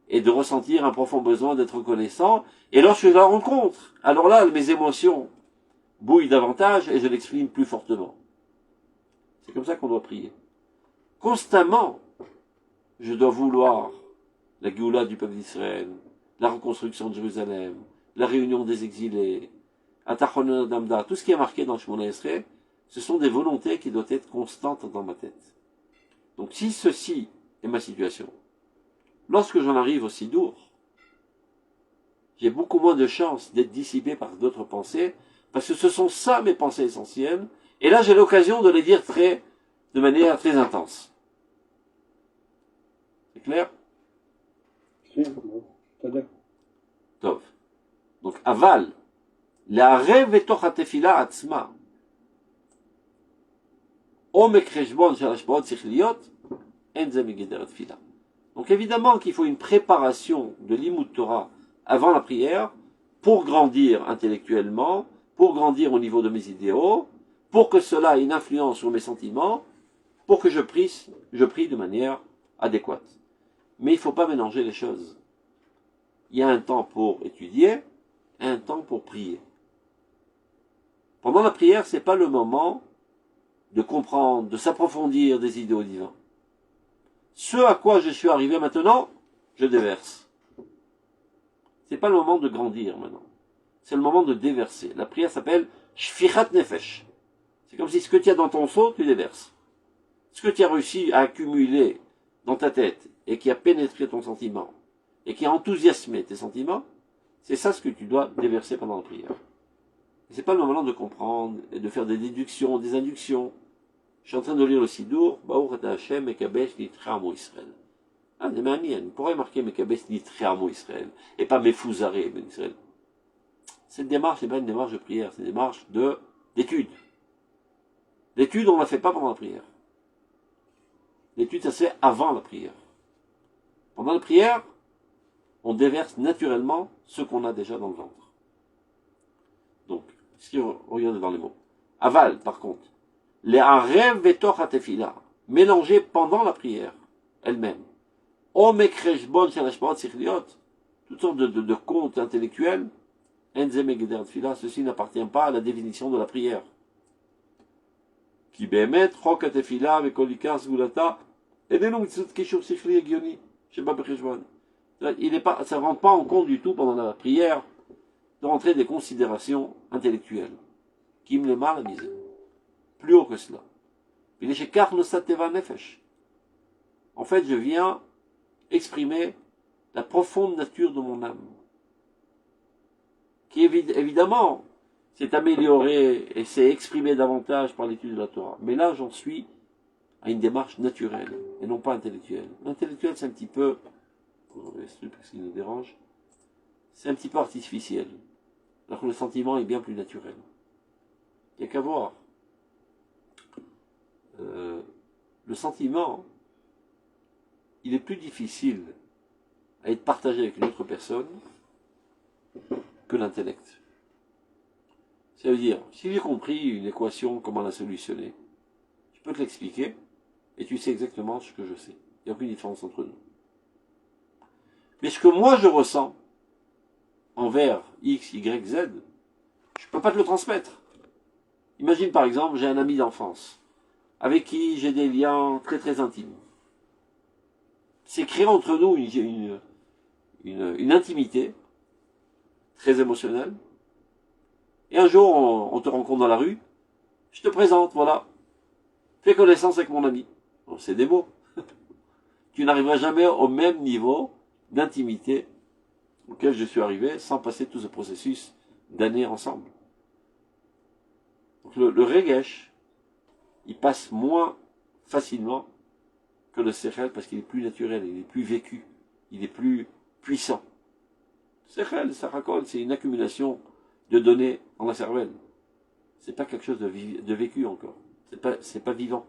[SPEAKER 1] Et de ressentir un profond besoin d'être reconnaissant. Et lorsque je la rencontre, alors là, mes émotions bouillent davantage et je l'exprime plus fortement. C'est comme ça qu'on doit prier. Constamment, je dois vouloir la Géoula du peuple d'Israël, la reconstruction de Jérusalem, la réunion des exilés, Atachon Damda, tout ce qui est marqué dans Shemona Esrei, ce sont des volontés qui doivent être constantes dans ma tête. Donc si ceci est ma situation, lorsque j'en arrive au Sidour, j'ai beaucoup moins de chances d'être dissipé par d'autres pensées, parce que ce sont ça mes pensées essentielles, et là j'ai l'occasion de les dire de manière très intense. C'est clair? Tov. Donc aval, la rêve et toch atefila atzma, omek cheshbon shel hashpaot sichliot, en ze megeder tefila. Donc évidemment qu'il faut une préparation de l'imout Torah avant la prière pour grandir intellectuellement, pour grandir au niveau de mes idéaux, pour que cela ait une influence sur mes sentiments, pour que je prie de manière adéquate. Mais il ne faut pas mélanger les choses. Il y a un temps pour étudier, et un temps pour prier. Pendant la prière, ce n'est pas le moment de comprendre, de s'approfondir des idéaux divins. Ce à quoi je suis arrivé maintenant, je déverse. Ce n'est pas le moment de grandir maintenant. C'est le moment de déverser. La prière s'appelle Shfichat Nefesh. C'est comme si ce que tu as dans ton seau, tu déverses. Ce que tu as réussi à accumuler dans ta tête et qui a pénétré ton sentiment et qui a enthousiasmé tes sentiments, c'est ça ce que tu dois déverser pendant la prière. Ce n'est pas le moment de comprendre et de faire des déductions, des inductions. Je suis en train de lire le Sidour, Baruch Ata Hashem Mekabesh Litre Amo Israël. Ah, mais on pourrait marquer Mekabesh Litre Amo Israël et pas Mefouzaré Ben Israël. Cette démarche n'est pas une démarche de prière, c'est une démarche d'étude. L'étude, on ne la fait pas pendant la prière. L'étude, ça se fait avant la prière. Pendant la prière, on déverse naturellement ce qu'on a déjà dans le ventre. Donc, si on regarde dans les mots. Aval, par contre. Les arèves vetor hatefila, mélangés pendant la prière elle-même. Omekreshbon shalashpaot sichliot, toutes sortes de contes intellectuels. Enzemegeder tfila, ceci n'appartient pas à la définition de la prière. Qui bémet, chok hatefila, vekolikar sgulata, et des noms qui sont kishur sichli et gioni. Je sais pas bekreshbon. Ça ne rentre pas en compte du tout pendant la prière de rentrer des considérations intellectuelles. Qui me les mal à miser. Plus haut que cela. En fait, je viens exprimer la profonde nature de mon âme. Qui évidemment s'est améliorée et s'est exprimée davantage par l'étude de la Torah. Mais là, j'en suis à une démarche naturelle et non pas intellectuelle. L'intellectuel, c'est un petit peu, parce qu'il nous dérange, c'est un petit peu artificiel. Alors que le sentiment est bien plus naturel. Il n'y a qu'à voir. Le sentiment, il est plus difficile à être partagé avec une autre personne que l'intellect. Ça veut dire, si j'ai compris une équation, comment la solutionner, je peux te l'expliquer, et tu sais exactement ce que je sais. Il n'y a aucune différence entre nous. Mais ce que moi je ressens envers X, Y, Z, je ne peux pas te le transmettre. Imagine par exemple, j'ai un ami d'enfance, avec qui j'ai des liens très très intimes. C'est créé entre nous une intimité très émotionnelle. Et un jour, on te rencontre dans la rue, je te présente, voilà. Fais connaissance avec mon ami. Bon, c'est des mots. Tu n'arriveras jamais au même niveau d'intimité auquel je suis arrivé sans passer tout ce processus d'années ensemble. Donc le regesh, il passe moins facilement que le sechel parce qu'il est plus naturel, il est plus vécu, il est plus puissant. Sechel, sarakol, c'est une accumulation de données dans la cervelle. C'est pas quelque chose de vécu encore. C'est pas vivant.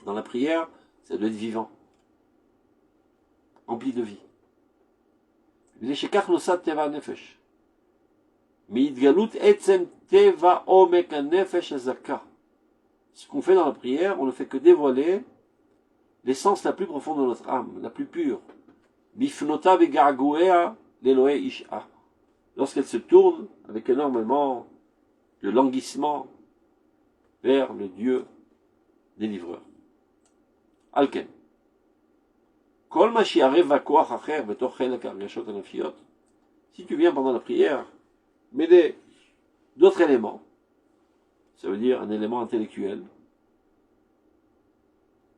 [SPEAKER 1] Dans la prière, ça doit être vivant. Rempli de vie. Ce qu'on fait dans la prière, on ne fait que dévoiler l'essence la plus profonde de notre âme, la plus pure. Lorsqu'elle se tourne avec énormément de languissement vers le Dieu délivreur. Alken. Si tu viens pendant la prière, mêler d'autres éléments, ça veut dire un élément intellectuel.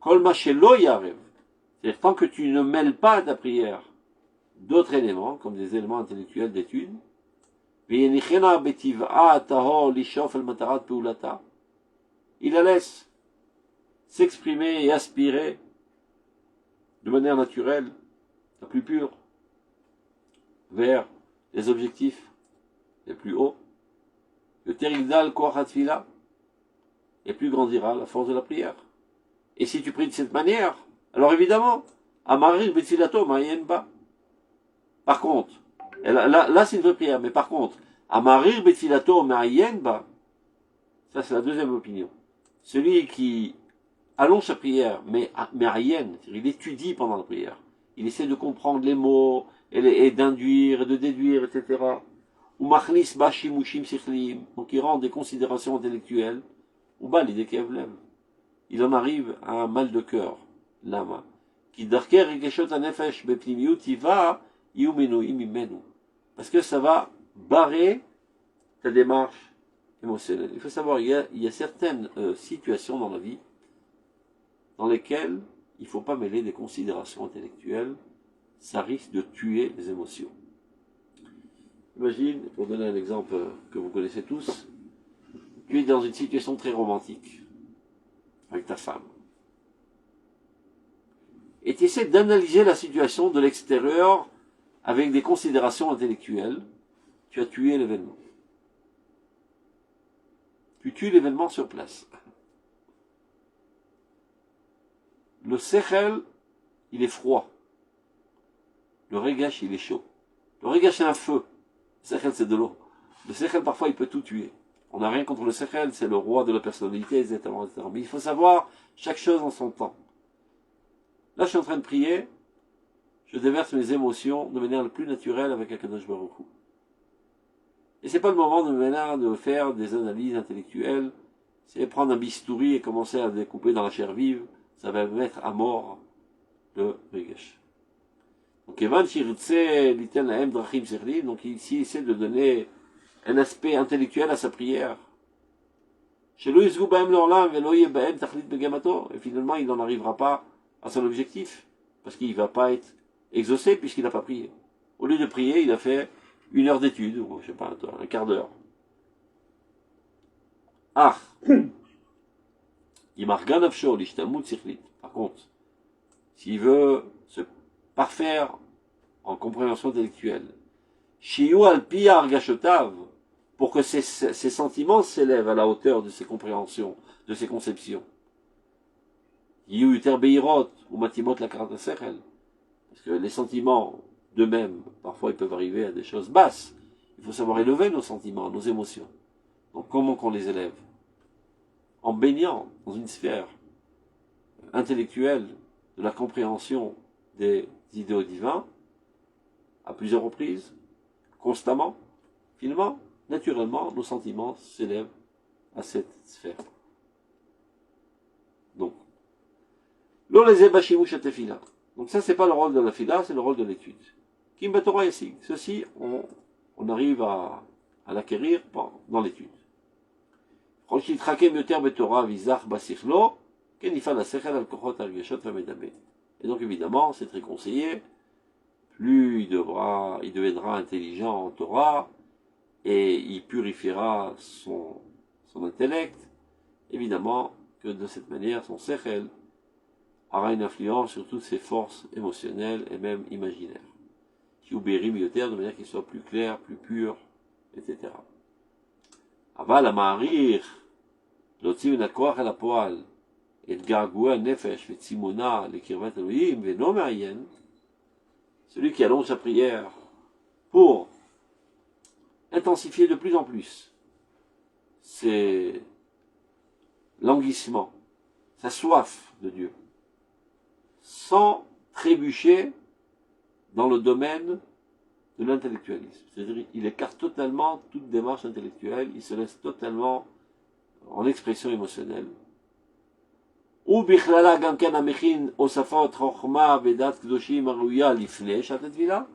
[SPEAKER 1] C'est-à-dire tant que tu ne mêles pas à ta prière d'autres éléments, comme des éléments intellectuels d'étude, il la laisse s'exprimer et aspirer de manière naturelle, la plus pure, vers les objectifs les plus hauts. Le terigdal koachatfila, et plus grandira la force de la prière. Et si tu pries de cette manière, alors évidemment, amarir betzilato mayenba. Par contre, là c'est une vraie prière, mais par contre, Amarir betfilato ma'ayen ba. Ça, c'est la deuxième opinion. Celui qui allonge sa prière, mais ma'ayen, il étudie pendant la prière. Il essaie de comprendre les mots, et d'induire, et de déduire, etc. Ou machnis ba shimushim sichlim. Donc, il rend des considérations intellectuelles. Ou ba l'idée qu'elle il en arrive à un mal de cœur. Lama. Qui darker regeshot anefesh bepnimiut, il va imimenu. Parce que ça va barrer ta démarche émotionnelle. Il faut savoir, il y a certaines situations dans la vie dans lesquelles il ne faut pas mêler des considérations intellectuelles. Ça risque de tuer les émotions. Imagine, pour donner un exemple que vous connaissez tous, tu es dans une situation très romantique avec ta femme. Et tu essaies d'analyser la situation de l'extérieur avec des considérations intellectuelles. Tu as tué l'événement. Tu tues l'événement sur place. Le sechel, il est froid. Le regash, il est chaud. Le regash, c'est un feu. Le sechel, c'est de l'eau. Le sechel, parfois, il peut tout tuer. On n'a rien contre le sechel, c'est le roi de la personnalité, etc., etc. Mais il faut savoir chaque chose en son temps. Là, je suis en train de prier. Je déverse mes émotions de manière la plus naturelle avec Akadosh Baruch Hu. Et c'est pas le moment de faire des analyses intellectuelles. C'est prendre un bistouri et commencer à découper dans la chair vive. Ça va mettre à mort le Regesh. Donc, Evan Shirtse Liten Lahem Drachim Serli, donc ici, il essaie de donner un aspect intellectuel à sa prière. Et finalement, il n'en arrivera pas à son objectif, parce qu'il ne va pas être exaucé puisqu'il n'a pas prié. Au lieu de prier, il a fait 1 heure d'étude, ou je sais pas, un quart d'heure. Ah, par contre, s'il veut se parfaire en compréhension intellectuelle, pour que ses sentiments s'élèvent à la hauteur de ses compréhensions, de ses conceptions. Parce que les sentiments d'eux-mêmes, parfois ils peuvent arriver à des choses basses. Il faut savoir élever nos sentiments, nos émotions. Donc comment qu'on les élève? En baignant dans une sphère intellectuelle de la compréhension des idéaux divins, à plusieurs reprises, constamment, finalement, naturellement, nos sentiments s'élèvent à cette sphère. Donc, donc ça, c'est pas le rôle de la fila, c'est le rôle de l'étude. Kim Torah ici. Ceci, on arrive à l'acquérir dans l'étude. Et donc, évidemment, c'est très conseillé. Plus il deviendra intelligent en Torah, et il purifiera son intellect, évidemment que de cette manière, son sechel aura une influence sur toutes ses forces émotionnelles et même imaginaires. De manière qu'il soit plus clair, plus pur, etc. Aval amarir, l'otzi minakoach el hapoal, et gargoua nefesh, et tzimona, le kirvat Elohim, et non ma'ayen, celui qui allonge sa prière pour intensifier de plus en plus ses languissements, sa soif de Dieu, sans trébucher dans le domaine de l'intellectualisme. C'est-à-dire il écarte totalement toute démarche intellectuelle, il se laisse totalement en expression émotionnelle. Ou bichlala gamken amechin osafot chochma vedat kdoshim aruya lifnei shatet vila.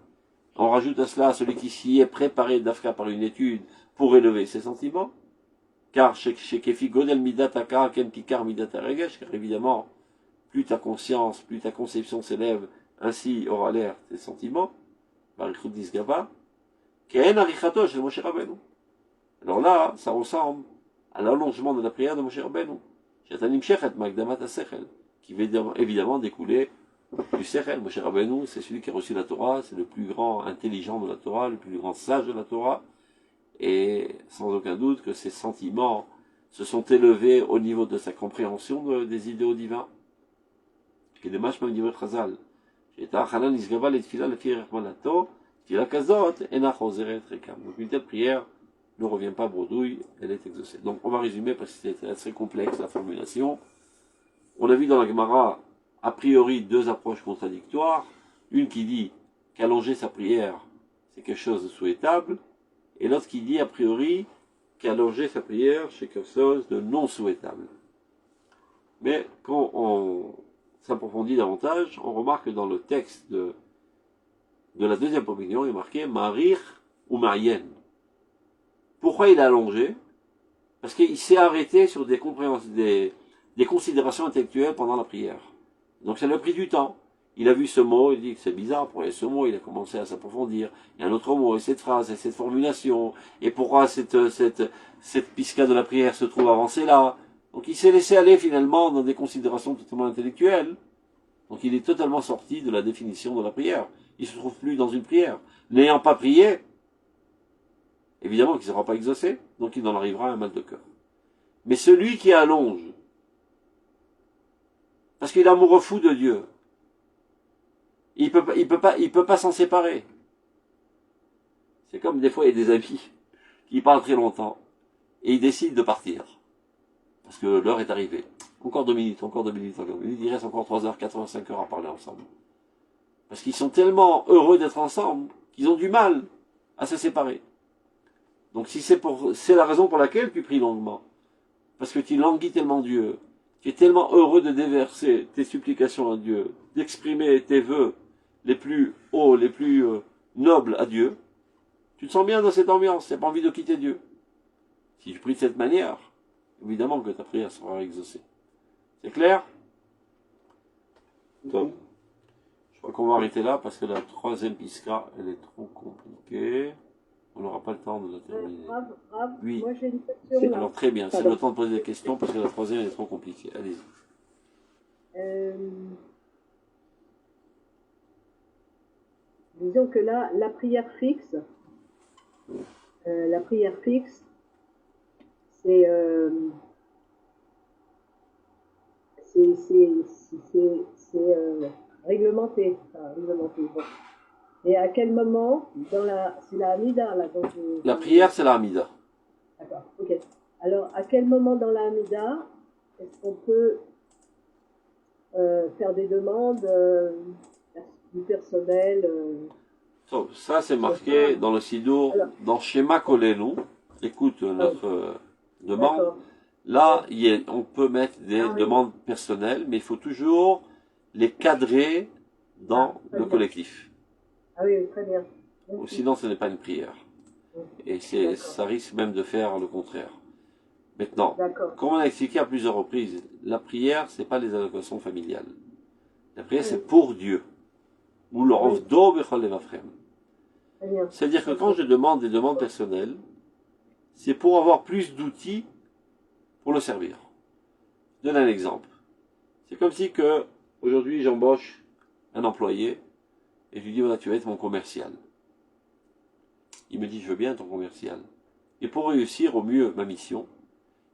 [SPEAKER 1] On rajoute à cela celui qui s'y est préparé d'Afka par une étude pour élever ses sentiments. Car chez Kefi Godel Midataka, Ken Pikar Midata Regesh, car évidemment, plus ta conscience, plus ta conception s'élève, ainsi aura l'air tes sentiments. Barichut Disgaba. Ken Arichato chez Moshe Rabbeinu. Alors là, ça ressemble à l'allongement de la prière de Moshe Rabbeinu. Shatanim Shechet Magdamat Sechel, qui va évidemment découler du Sechel. Moshe Rabbeinu, c'est celui qui a reçu la Torah, c'est le plus grand intelligent de la Torah, le plus grand sage de la Torah, et sans aucun doute que ses sentiments se sont élevés au niveau de sa compréhension des idéaux divins. Donc une telle prière ne revient pas bredouille, elle est exaucée. Donc on va résumer parce que c'est assez complexe la formulation. On a vu dans la Gemara, a priori, deux approches contradictoires. Une qui dit qu'allonger sa prière, c'est quelque chose de souhaitable, et l'autre qui dit a priori qu'allonger sa prière, c'est quelque chose de non souhaitable. Mais quand on s'approfondit davantage, on remarque que dans le texte de la deuxième opinion, il est marqué Marir ou Marien. Pourquoi il a allongé? Parce qu'il s'est arrêté sur des considérations intellectuelles pendant la prière. Donc ça lui a pris du temps. Il a vu ce mot, il dit que c'est bizarre, pour ce mot, il a commencé à s'approfondir. Il y a un autre mot, et cette phrase, et cette formulation, et pourquoi cette pisca de la prière se trouve avancée là. Donc il s'est laissé aller finalement dans des considérations totalement intellectuelles. Donc il est totalement sorti de la définition de la prière. Il ne se trouve plus dans une prière. N'ayant pas prié, évidemment qu'il ne sera pas exaucé, donc il en arrivera à un mal de cœur. Mais celui qui allonge, parce qu'il est amoureux fou de Dieu, il peut pas s'en séparer. C'est comme des fois il y a des amis qui parlent très longtemps et ils décident de partir. Parce que l'heure est arrivée. Encore 2 minutes, encore 2 minutes, encore 2 minutes. Il reste encore 3 heures, 85 heures à parler ensemble. Parce qu'ils sont tellement heureux d'être ensemble qu'ils ont du mal à se séparer. Donc si c'est la raison pour laquelle tu pries longuement. Parce que tu languis tellement Dieu. Tu es tellement heureux de déverser tes supplications à Dieu, d'exprimer tes vœux les plus hauts, les plus nobles à Dieu. Tu te sens bien dans cette ambiance, tu n'as pas envie de quitter Dieu. Si tu pries de cette manière, évidemment que ta prière sera exaucée. C'est clair? Top. Je crois qu'on va arrêter là parce que la troisième pisca, elle est trop compliquée. On n'aura pas le temps de la terminer. Oui.
[SPEAKER 2] Moi j'ai une question.
[SPEAKER 1] Alors très bien, c'est le temps de poser des questions parce que la troisième est trop compliquée. Allez-y.
[SPEAKER 2] Disons que là, la prière fixe, c'est réglementé. Enfin, réglementé. Bon. Et à quel moment, c'est la Hamida là donc,
[SPEAKER 1] la prière, c'est la Hamida.
[SPEAKER 2] D'accord, ok. Alors, à quel moment dans la Hamida est-ce qu'on peut faire des demandes du personnel
[SPEAKER 1] Ça, c'est marqué dans le Sidour, dans Shema Kolelu. Écoute notre demande. Là, on peut mettre des demandes personnelles, mais il faut toujours les cadrer dans le collectif.
[SPEAKER 2] Ah oui, très bien.
[SPEAKER 1] Ou sinon, ce n'est pas une prière. Et ça risque même de faire le contraire. Maintenant, comme on a expliqué à plusieurs reprises, la prière, c'est pas les allocations familiales. La prière, c'est pour Dieu. Ou l'orofdo bechol levavchem. C'est-à-dire que quand je demande des demandes personnelles, c'est pour avoir plus d'outils pour le servir. Je donne un exemple. C'est comme si que aujourd'hui j'embauche un employé et je lui dis voilà, tu vas être mon commercial. Il me dit je veux bien ton commercial. Et pour réussir au mieux ma mission,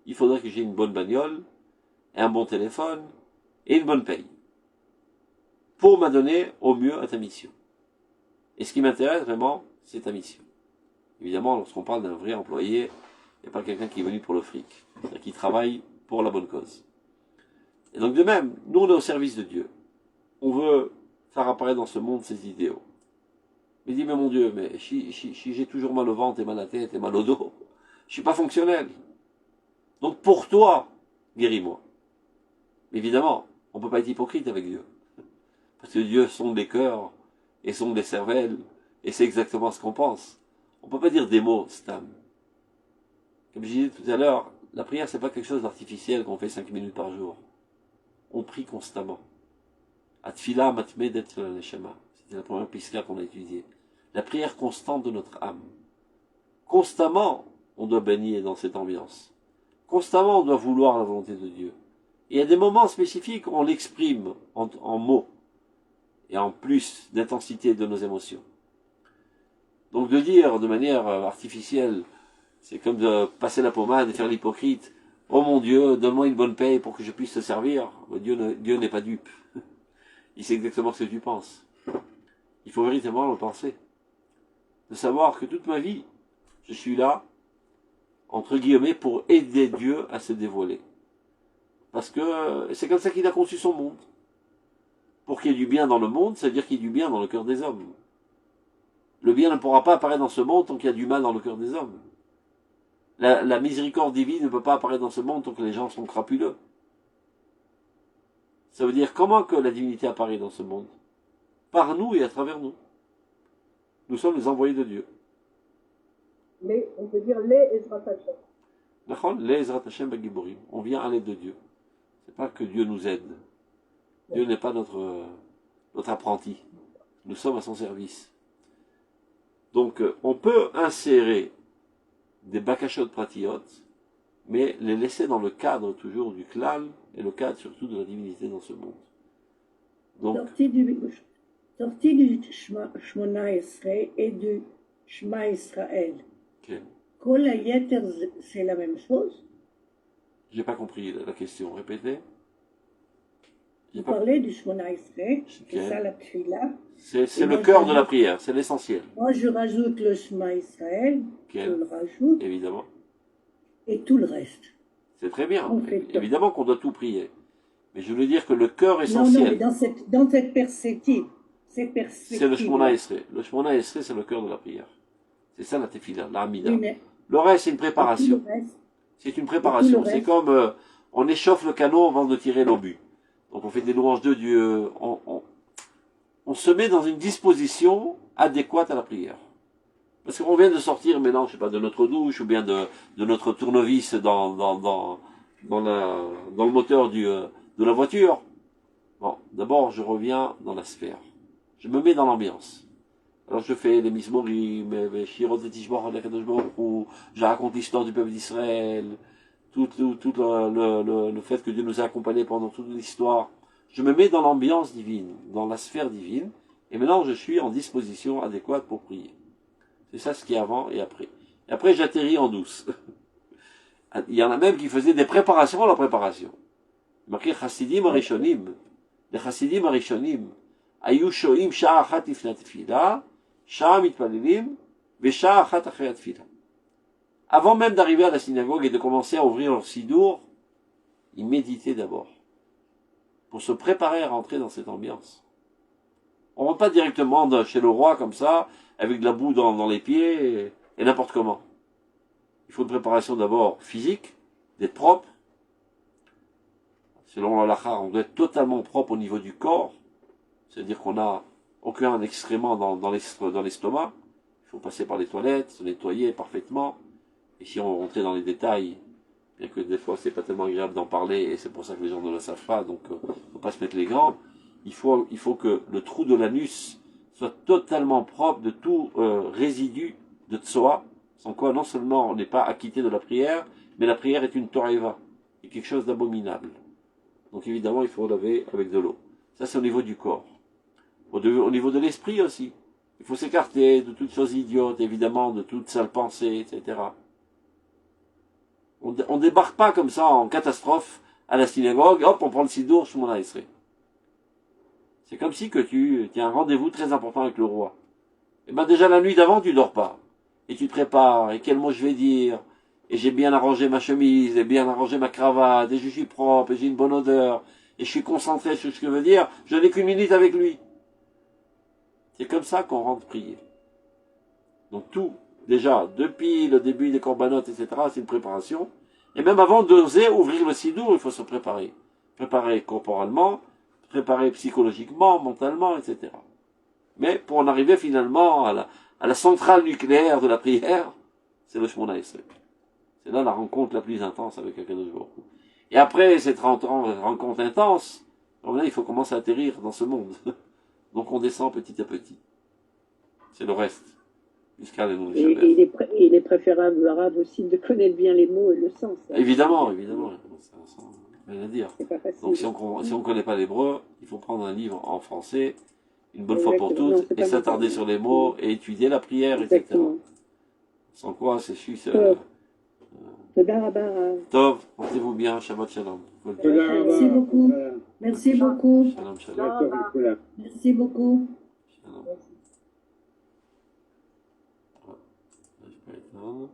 [SPEAKER 1] il faudrait que j'ai une bonne bagnole, un bon téléphone et une bonne paye. Pour m'adonner au mieux à ta mission. Et ce qui m'intéresse vraiment, c'est ta mission. Évidemment, lorsqu'on parle d'un vrai employé, il n'y a pas quelqu'un qui est venu pour le fric. C'est-à-dire qui travaille pour la bonne cause. Et donc de même, nous on est au service de Dieu. On veut faire apparaître dans ce monde ses idéaux. Mais il dit, mais mon Dieu, mais si j'ai toujours mal au ventre et mal à la tête et mal au dos, je suis pas fonctionnel. Donc pour toi, guéris-moi. Évidemment, on ne peut pas être hypocrite avec Dieu. Parce que Dieu sonde les cœurs et sonde les cervelles, et c'est exactement ce qu'on pense. On ne peut pas dire des mots, stam. Comme je disais tout à l'heure, la prière, c'est pas quelque chose d'artificiel qu'on fait 5 minutes par jour. On prie constamment. Atfila matmedet neshama. C'était la première pisca qu'on a étudiée. La prière constante de notre âme. Constamment, on doit baigner dans cette ambiance. Constamment, on doit vouloir la volonté de Dieu. Et à des moments spécifiques, on l'exprime en mots. Et en plus d'intensité de nos émotions. Donc de dire de manière artificielle, c'est comme de passer la pommade et faire l'hypocrite. Oh mon Dieu, donne-moi une bonne paye pour que je puisse te servir. Dieu n'est pas dupe. Il sait exactement ce que tu penses. Il faut véritablement le penser. De savoir que toute ma vie, je suis là entre guillemets, pour aider Dieu à se dévoiler. Parce que c'est comme ça qu'il a conçu son monde. Pour qu'il y ait du bien dans le monde, ça veut dire qu'il y ait du bien dans le cœur des hommes. Le bien ne pourra pas apparaître dans ce monde tant qu'il y a du mal dans le cœur des hommes. La miséricorde divine ne peut pas apparaître dans ce monde tant que les gens sont crapuleux. Ça veut dire comment que la divinité apparaît dans ce monde? Par nous et à travers nous. Nous sommes les envoyés de Dieu.
[SPEAKER 2] Mais on peut dire les Ezrat Hashem.
[SPEAKER 1] Les Ezrat Hashem Bagiborim. On vient à l'aide de Dieu. C'est pas que Dieu nous aide. Dieu n'est pas notre apprenti. Nous sommes à son service. Donc, on peut insérer des bakashot pratiyot, mais les laisser dans le cadre toujours du klal et le cadre surtout de la divinité dans ce monde. Donc,
[SPEAKER 4] sorti du Shmona Esrei et du Shema Israël.
[SPEAKER 1] okay.
[SPEAKER 4] Kol hayeter, c'est la même chose?
[SPEAKER 1] J'ai pas compris la question. Répétez.
[SPEAKER 4] Vous parlez du Shmona Esrei, c'est ça la tfila.
[SPEAKER 1] C'est le cœur de la prière, c'est l'essentiel.
[SPEAKER 4] Moi, je rajoute le Shema Israël, je le rajoute,
[SPEAKER 1] évidemment.
[SPEAKER 4] Et tout le reste.
[SPEAKER 1] C'est très bien. Évidemment qu'on doit tout prier. Mais je voulais dire que le cœur
[SPEAKER 4] Non,
[SPEAKER 1] essentiel...
[SPEAKER 4] mais dans cette perspective.
[SPEAKER 1] C'est le Shmona Esrei. Le Shmona Esrei, c'est le cœur de la prière. C'est ça la tefila, la Hamida. Oui, le reste, c'est une préparation. C'est une préparation. C'est comme on échauffe le canon avant de tirer l'obus. Donc on fait des louanges de Dieu. On se met dans une disposition adéquate à la prière. Parce qu'on vient de sortir maintenant, je sais pas, de notre douche ou bien de notre tournevis dans le moteur de la voiture. Bon, d'abord, je reviens dans la sphère. Je me mets dans l'ambiance. Alors je fais les mismorim, les shirot et tishbach ou je raconte l'histoire du peuple d'Israël, tout le fait que Dieu nous a accompagnés pendant toute l'histoire. Je me mets dans l'ambiance divine, dans la sphère divine, et maintenant je suis en disposition adéquate pour prier. C'est ça ce qui est avant et après. Et après j'atterris en douce. Il y en a même qui faisaient des préparations à la préparation. Marqué Chassidim Arishonim. Les Chassidim Arishonim. Ayu shoim sha'a achat lifnei tefila, sha'a mitpalelim, ve sha'a achat achrei tefila. Avant même d'arriver à la synagogue et de commencer à ouvrir leur sidour, ils méditaient d'abord. Pour se préparer à rentrer dans cette ambiance. On ne rentre pas directement chez le roi comme ça, avec de la boue dans les pieds, et n'importe comment. Il faut une préparation d'abord physique, d'être propre. Selon l'halakha, on doit être totalement propre au niveau du corps. C'est-à-dire qu'on n'a aucun excrément dans l'estomac. Il faut passer par les toilettes, se nettoyer parfaitement. Et si on rentrait dans les détails, bien que des fois c'est pas tellement agréable d'en parler, et c'est pour ça que les gens ne le savent pas, donc faut pas se mettre les gants. Il faut que le trou de l'anus soit totalement propre de tout résidu de tsoa, sans quoi non seulement on n'est pas acquitté de la prière, mais la prière est une toraïva, c'est quelque chose d'abominable. Donc évidemment il faut laver avec de l'eau. Ça c'est au niveau du corps. Au niveau de l'esprit aussi. Il faut s'écarter de toutes choses idiotes, évidemment, de toutes sales pensées, etc. On débarque pas comme ça en catastrophe à la synagogue, hop, on prend le sidour, Shmona Esrei. C'est comme si que tu as un rendez-vous très important avec le roi. Et ben déjà la nuit d'avant, tu dors pas. Et tu te prépares, et quel mot je vais dire, et j'ai bien arrangé ma chemise, et bien arrangé ma cravate, et je suis propre, et j'ai une bonne odeur, et je suis concentré sur ce que je veux dire, je n'ai qu'une minute avec lui. C'est comme ça qu'on rentre prier. Donc tout, déjà, depuis le début des corbanotes, etc., c'est une préparation. Et même avant d'oser ouvrir le sidour, il faut se préparer. Préparer corporellement, préparer psychologiquement, mentalement, etc. Mais pour en arriver finalement à la centrale nucléaire de la prière, c'est le Shmona Esrei. C'est là la rencontre la plus intense avec Akadosh Baruch Hu. Et après cette rencontre intense, il faut commencer à atterrir dans ce monde. Donc on descend petit à petit. C'est le reste.
[SPEAKER 5] Il est préférable arabe aussi de connaître bien les mots et le sens. Hein.
[SPEAKER 1] Évidemment. Ça, rien à dire.
[SPEAKER 5] C'est pas facile.
[SPEAKER 1] Donc si on connaît pas l'hébreu, il faut prendre un livre en français, une bonne fois pour toutes, et s'attarder sur les mots, et étudier la prière, etc. Sans quoi, c'est juste... Tov, portez-vous bien, Shabbat Shalom.
[SPEAKER 4] Merci beaucoup. Merci beaucoup.
[SPEAKER 1] Shalom, shalom.
[SPEAKER 4] Merci beaucoup.
[SPEAKER 1] Shalom. Je peux éteindre.